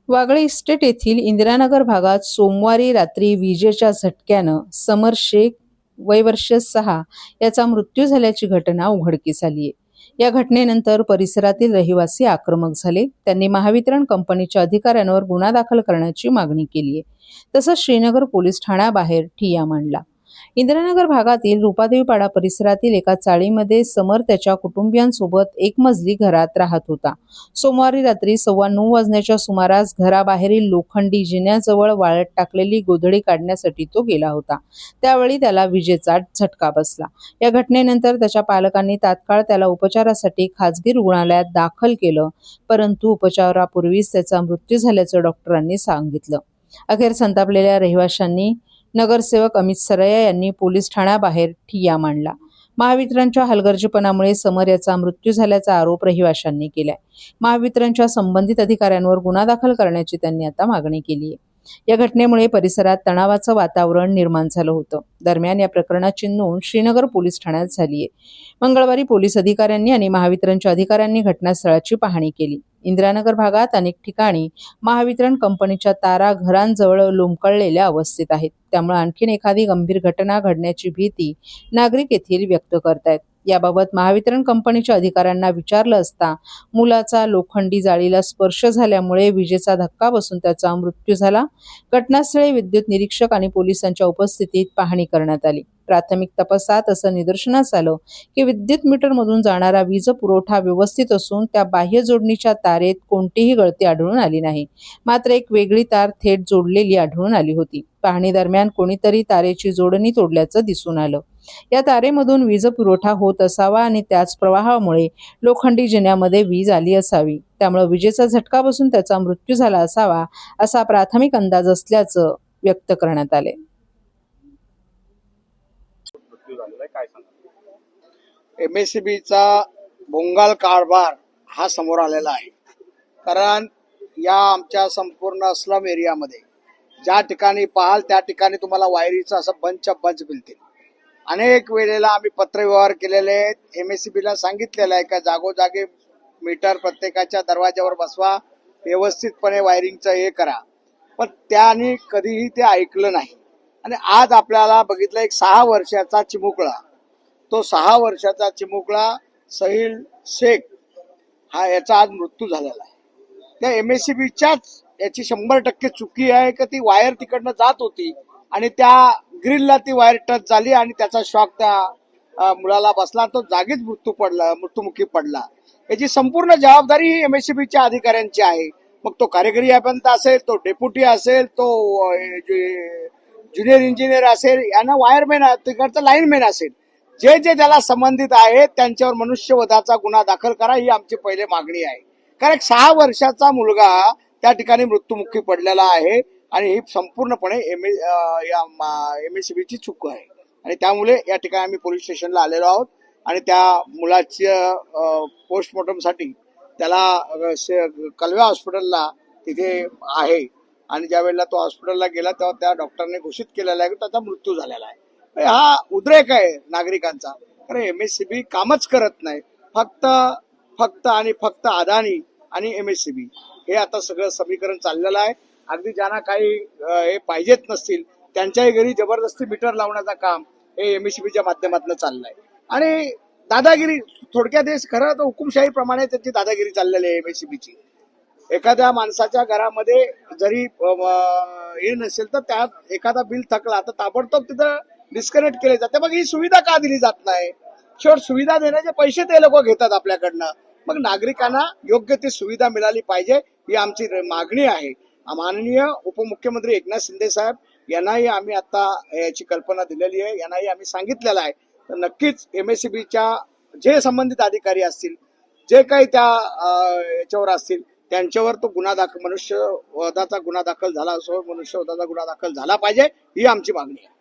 Wagle estate येथील इंदिरानगर भागात सोमवारी रात्री विजेच्या झटक्यानं समर शेख वय वर्ष 6 याचा मृत्यू झाल्याची घटना उघडकीस आली आहे. या घटनेनंतर परिसरातील रहिवासी आक्रमक झाले. त्यांनी महावितरण कंपनीच्या अधिकाऱ्यांवर गुन्हा दाखल करण्याची मागणी केली आहे. तसंच श्रीनगर पोलीस ठाण्याबाहेर ठिय्या मांडला. इंदिरानगर भागातील रुपादेवीपाडा परिसरातील एका चाळीमध्ये समर त्याच्या कुटुंबियांसोबत एकमजली घरात राहत होता. सोमवारी रात्री 9:15 वाजण्याच्या सुमारास घराबाहेरील लोखंडी जिन्याजवळ वाळत टाकलेली गोधडी काढण्यासाठी तो गेला होता. त्यावेळी त्याला विजेचा झटका बसला. या घटनेनंतर त्याच्या पालकांनी तात्काळ त्याला उपचारासाठी खासगी रुग्णालयात दाखल केलं, परंतु उपचारापूर्वीच त्याचा मृत्यू झाल्याचं डॉक्टरांनी सांगितलं. अखेर संतापलेल्या रहिवाशांनी नगरसेवक अमित सरया यांनी पोलीस ठाण्याबाहेर ठिय्या मांडला. महावितरणच्या हलगर्जीपणामुळे समर याचा मृत्यू झाल्याचा आरोप रहिवाशांनी केलाय. महावितरणच्या संबंधित अधिकाऱ्यांवर गुन्हा दाखल करण्याची त्यांनी आता मागणी केली आहे. या घटनेमुळे परिसरात तणावाचं वातावरण निर्माण झालं होतं. दरम्यान या प्रकरणाची नोंद श्रीनगर पोलीस ठाण्यात झाली आहे. मंगळवारी पोलीस अधिकाऱ्यांनी आणि महावितरणच्या अधिकाऱ्यांनी घटनास्थळाची पाहणी केली. इंदिरानगर भागात अनेक ठिकाणी महावितरण कंपनीच्या तारा घरांजवळ लोंबकळलेल्या अवस्थेत आहेत. त्यामुळे आणखीन एखादी गंभीर घटना घडण्याची भीती नागरिक येथील व्यक्त करतायत. याबाबत महावितरण कंपनीच्या अधिकाऱ्यांना विचारलं असता मुलाचा लोखंडी जाळीला स्पर्श झाल्यामुळे विजेचा धक्का बसून त्याचा मृत्यू झाला. घटनास्थळी विद्युत निरीक्षक आणि पोलिसांच्या उपस्थितीत पाहणी करण्यात आली. प्राथमिक तपासात असं निदर्शनास आलं की विद्युत मीटरमधून जाणारा वीज पुरवठा व्यवस्थित असून त्या बाह्य जोडणीच्या तारेत कोणतीही गळती आढळून आली नाही. मात्र एक वेगळी तार थेट जोडलेली आढळून आली होती. पाहणी दरम्यान कोणीतरी तारेची जोडणी तोडल्याचं दिसून आलं. या तारेमधून वीज पुरवठा होत असावा आणि त्याच प्रवाहामुळे लोखंडी जिन्यामध्ये वीज आली असावी. त्यामुळे विजेचा झटका बसून त्याचा मृत्यू झाला असावा असा प्राथमिक अंदाज असल्याचं व्यक्त करण्यात आले. MSCBचा भोंगाल कारभार हा समोर आलेला आहे. कारण या आमच्या संपूर्ण स्लम एरियामध्ये ज्या ठिकाणी पाहाल त्या ठिकाणी तुम्हाला वायरीचं असं बंच मिळतील. अनेक वेळेला आम्ही पत्रव्यवहार केलेले आहेत. MSCBला सांगितलेलं आहे का जागोजागी मीटर प्रत्येकाच्या दरवाज्यावर बसवा, व्यवस्थितपणे वायरिंगचं हे करा, पण त्याने कधीही ते ऐकलं नाही. आणि आज आपल्याला बघितलं एक 6 वर्षाचा चिमुकला, तो 6 वर्षाचा चिमुकला सहील शेख हा याचा आज मृत्यू झालेला आहे. त्या MSCBच्याच याची 100% चुकी आहे का ती वायर तिकडनं जात होती आणि त्या ग्रिलला ती वायर टच झाली आणि त्याचा शॉक त्या मुलाला बसला, तो जागीच मृत्युमुखी पडला. याची संपूर्ण जबाबदारी ही MSCBच्या अधिकाऱ्यांची आहे. मग तो कार्यकारी अभियंता असेल, तो डेप्युटी असेल, तो ज्युनियर इंजिनियर असेल, यांना वायरमॅन तिकडचा लाईनमॅन असेल, जे जे त्याला संबंधित आहेत त्यांच्यावर मनुष्यवधाचा गुन्हा दाखल करा, ही आमची पहिली मागणी आहे. कारण 6 वर्षाचा मुलगा त्या ठिकाणी मृत्युमुखी पडलेला आहे आणि ही संपूर्णपणे MSCBची चूक आहे. आणि त्यामुळे या ठिकाणी आम्ही पोलीस स्टेशनला आलेलो आहोत आणि त्या मुलाच्या पोस्टमॉर्टमसाठी त्याला कलव्या हॉस्पिटलला तिथे आहे. आणि ज्या वेळेला तो हॉस्पिटलला गेला तेव्हा त्या डॉक्टरने घोषित केलेला आहे की त्याचा मृत्यू झालेला आहे. हा उद्रेक आहे नागरिकांचा. कारण MSCB कामच करत नाही. फक्त अदानी आणि MSCB हे आता सगळं समीकरण चाललेलं आहे. अगदी ज्यांना काही हे पाहिजेत नसतील त्यांच्याही घरी जबरदस्ती मीटर लावण्याचं काम हे MSCBच्या माध्यमातून चाललंय. आणि दादागिरी थोडक्यात खरं तर हुकुमशाहीप्रमाणे त्यांची दादागिरी चाललेली आहे MSCBची. एखाद्या माणसाच्या घरामध्ये जरी हे नसेल तर त्यात एखादा बिल थकला तर ताबडतोब तिथं डिस्कनेक्ट केले जाते. मग ही सुविधा का दिली जात नाही? शेवट सुविधा देण्याचे पैसे ते लोक घेतात आपल्याकडनं. मग नागरिकांना योग्य ती सुविधा मिळाली पाहिजे ही आमची मागणी आहे. माननीय उपमुख्यमंत्री एकनाथ शिंदे साहेब यांनाही आम्ही आता याची कल्पना दिलेली आहे, यांनाही आम्ही सांगितलेलं आहे. तर नक्कीच MSCBच्या जे संबंधित अधिकारी असतील, जे काही त्या याच्यावर असतील त्यांच्यावर तो गुन्हा मनुष्यवधाचा गुन्हा दाखल झाला पाहिजे, ही आमची मागणी आहे.